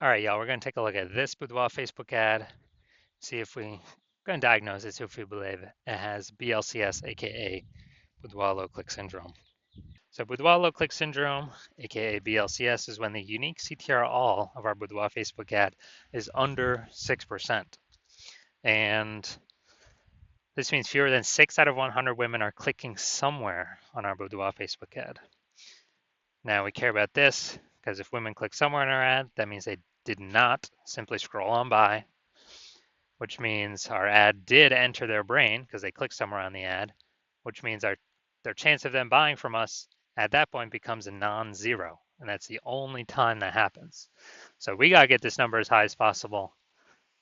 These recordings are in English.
All right, y'all, we're going to take a look at this boudoir Facebook ad, see if we going to diagnose it, see if we believe it has BLCS, aka boudoir low click syndrome. So boudoir low click syndrome, aka BLCS, is when the unique CTR all of our boudoir Facebook ad is under 6%. And this means fewer than 6 out of 100 women are clicking somewhere on our boudoir Facebook ad. Now we care about this because if women click somewhere in our ad, that means they did not simply scroll on by, which means our ad did enter their brain because they clicked somewhere on the ad, which means their chance of them buying from us at that point becomes a non-zero. And that's the only time that happens. So we got to get this number as high as possible.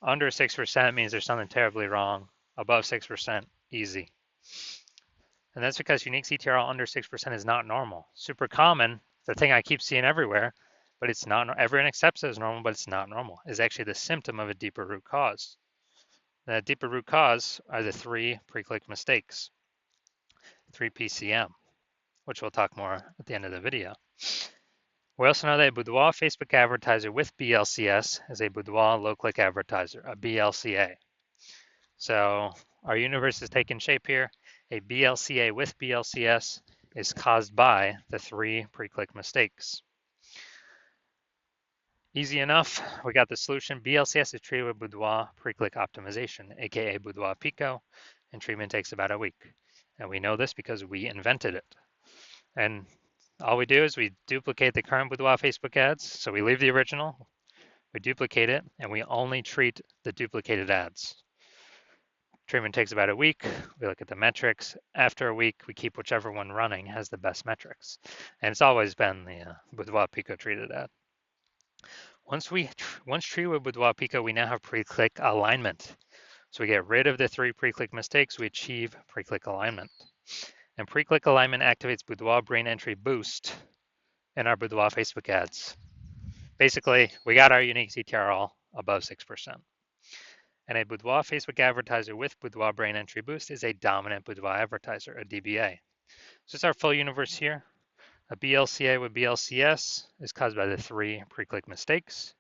Under 6% means there's something terribly wrong. Above 6%, easy. And that's because unique CTRL under 6% is not normal. Super common, the thing I keep seeing everywhere, but it's not, everyone accepts it as normal, but it's not normal. It's actually the symptom of a deeper root cause. The deeper root cause are the 3 pre-click mistakes, 3 PCM, which we'll talk more at the end of the video. We also know that a boudoir Facebook advertiser with BLCS is a boudoir low-click advertiser, a BLCA. So our universe is taking shape here. A BLCA with BLCS is caused by the 3 pre-click mistakes. Easy enough, we got the solution. BLCS is treated with boudoir pre-click optimization, aka boudoir Pico, and treatment takes about a week. And we know this because we invented it. And all we do is we duplicate the current boudoir Facebook ads. So we leave the original, we duplicate it, and we only treat the duplicated ads. Treatment takes about a week. We look at the metrics. After a week, we keep whichever one running has the best metrics. And it's always been the boudoir Pico treated ad. Once treated with boudoir Pico, we now have pre-click alignment. So we get rid of the 3 pre-click mistakes, we achieve pre-click alignment. And pre-click alignment activates boudoir brain entry boost in our boudoir Facebook ads. Basically, we got our unique CTR all above 6%. And a boudoir Facebook advertiser with boudoir brain entry boost is a dominant boudoir advertiser, a DBA. So it's our full universe here. A BLCA with BLCS is caused by the 3 pre-click mistakes.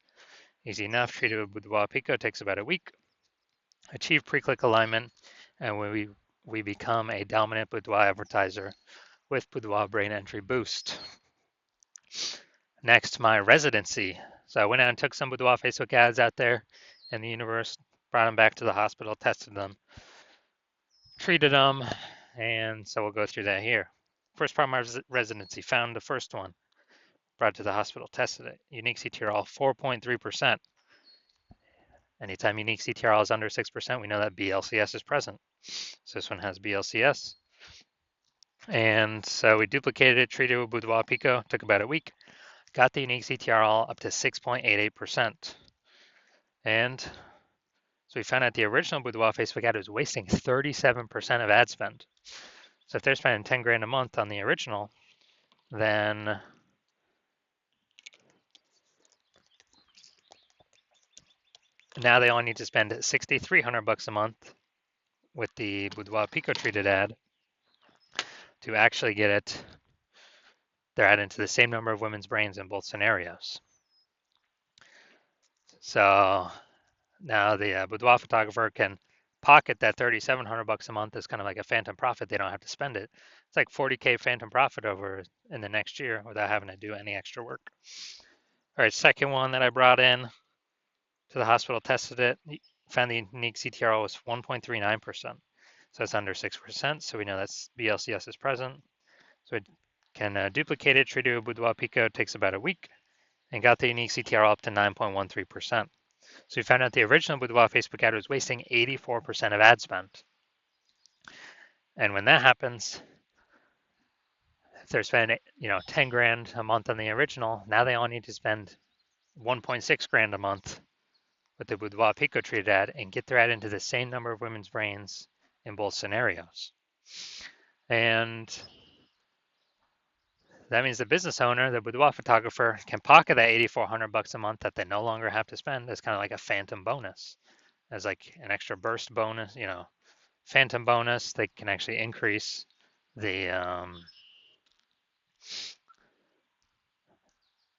Easy enough, treated with boudoir Pico takes about a week. Achieve pre-click alignment, and we become a dominant boudoir advertiser with boudoir brain entry boost. Next, my residency. So I went out and took some boudoir Facebook ads out there in the universe, brought them back to the hospital, tested them, treated them, and so we'll go through that here. First part of my residency, found the first one, brought it to the hospital, tested it. Unique CTRL 4.3%. Anytime unique CTRL is under 6%, we know that BLCS is present. So this one has BLCS. And so we duplicated it, treated it with boudoir Pico, took about a week, got the unique CTRL up to 6.88%. And so we found out the original boudoir Facebook ad was wasting 37% of ad spend. So if they're spending 10 grand a month on the original, then now they only need to spend 6,300 bucks a month with the boudoir Pico treated ad to actually get their ad into the same number of women's brains in both scenarios. So now the boudoir photographer can pocket that 3,700 bucks a month as kind of like a phantom profit. They don't have to spend it. It's like 40K phantom profit over in the next year without having to do any extra work. All right, second one that I brought in to the hospital, tested it, found the unique CTRL was 1.39%. So it's under 6%. So we know that's BLCS is present. So it can duplicate it, treat it with boudoir Pico, takes about a week, and got the unique CTRL up to 9.13%. So we found out the original boudoir Facebook ad was wasting 84% of ad spend. And when that happens, if they're spending 10 grand a month on the original, now they all need to spend 1.6 grand a month with the boudoir Pico treated ad and get their ad into the same number of women's brains in both scenarios. And that means the business owner, the boudoir photographer, can pocket that 8,400 bucks a month that they no longer have to spend as kind of like a phantom bonus, as like an extra burst bonus, phantom bonus. They can actually increase the,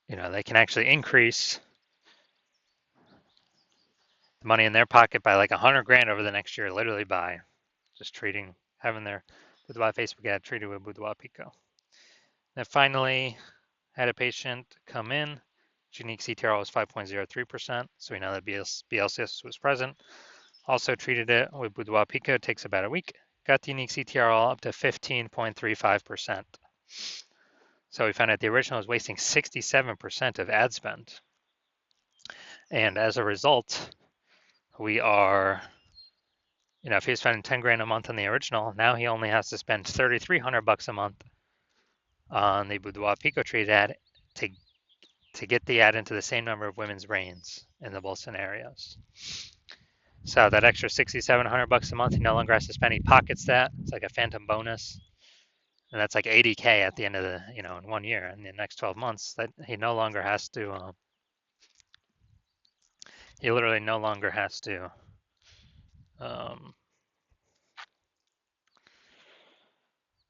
they can actually increase the money in their pocket by like 100 grand over the next year, literally by just having their boudoir Facebook ad treated with boudoir Pico. Then finally, had a patient come in. Unique CTR was 5.03%, so we know that BLCS was present. Also treated it with boudoir Pico, takes about a week. Got the unique CTR up to 15.35%. So we found out the original was wasting 67% of ad spend. And as a result, we are, if he was spending 10 grand a month on the original, now he only has to spend 3,300 bucks a month on the boudoir Pico treated ad to get the ad into the same number of women's brains in the both scenarios. So that extra 6,700 bucks a month, he no longer has to spend. He pockets that. It's like a phantom bonus, and that's like 80K at the end of the, in 1 year. In the next 12 months, that he no longer has to. He literally no longer has to.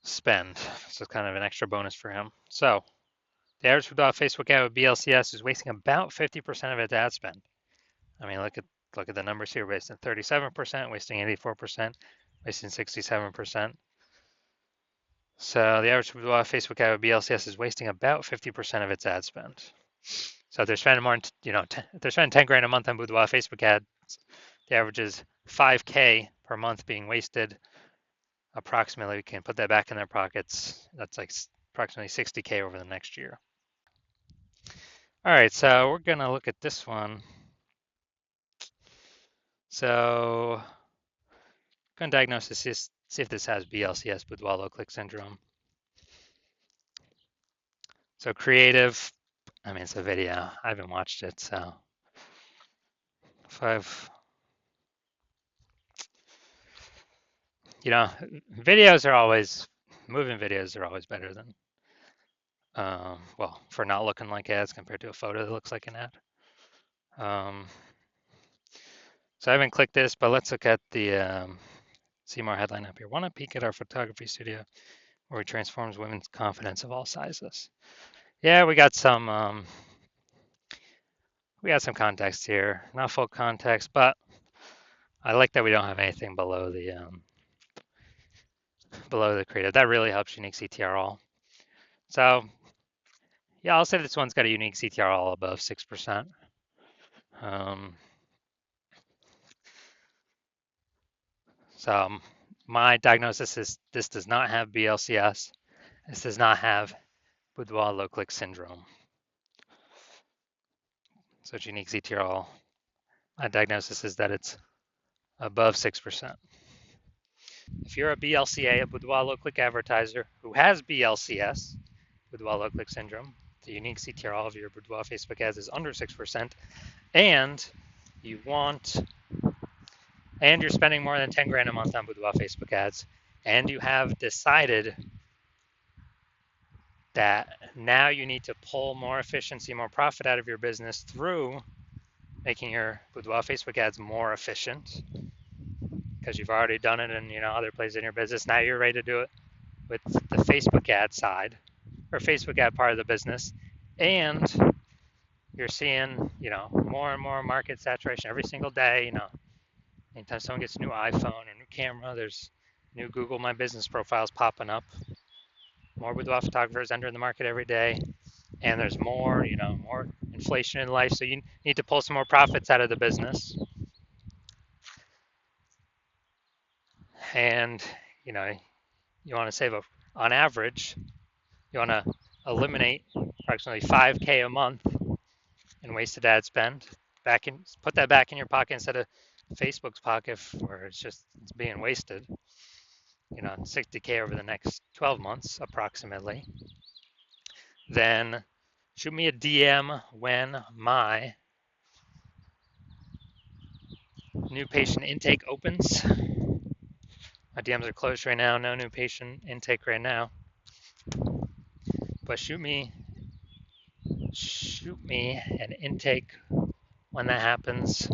Spend. So it's kind of an extra bonus for him. So the average Facebook ad with BLCS is wasting about 50% of its ad spend. I mean, look at the numbers here: wasting 37%, wasting 84%, wasting 67%. So the average Facebook ad with BLCS is wasting about 50% of its ad spend. So if they're spending more, if they're spending 10 grand a month on boudoir Facebook ads, the average is 5K per month being wasted. Approximately, we can put that back in their pockets. That's like approximately 60K over the next year. All right, so we're gonna look at this one. So, gonna diagnose this, see if this has BLCS, boudoir low click syndrome. So creative, I mean, it's a video. I haven't watched it, so moving videos are always better than, for not looking like ads compared to a photo that looks like an ad. So I haven't clicked this, but let's look at the see more headline up here. Want to peek at our photography studio where we transforms women's confidence of all sizes. Yeah, we got some context here. Not full context, but I like that we don't have anything below the creative. That really helps unique CTR all. So yeah, I'll say this one's got a unique CTR all above 6%. So my diagnosis is this does not have BLCS. This does not have boudoir low click syndrome. So it's unique CTR all. My diagnosis is that it's above 6%. If you're a BLCA, a boudoir low click advertiser who has BLCS, boudoir low click syndrome, the unique CTR all of your boudoir Facebook ads is under 6%, and you're spending more than 10 grand a month on boudoir Facebook ads, and you have decided that now you need to pull more efficiency, more profit out of your business through making your boudoir Facebook ads more efficient, because you've already done it in other places in your business. Now you're ready to do it with the Facebook ad side or Facebook ad part of the business, and you're seeing more and more market saturation every single day. Anytime someone gets a new iPhone or new camera, there's new Google My Business profiles popping up. More boudoir photographers entering the market every day, and there's more inflation in life, so you need to pull some more profits out of the business. And you want to save on average, you want to eliminate approximately 5K a month in wasted ad spend. Put that back in your pocket instead of Facebook's pocket, where it's being wasted. 60K over the next 12 months approximately. Then shoot me a DM when my new patient intake opens. My DMs are closed right now. No new patient intake right now. But shoot me an intake when that happens,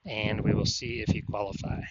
and we will see if you qualify.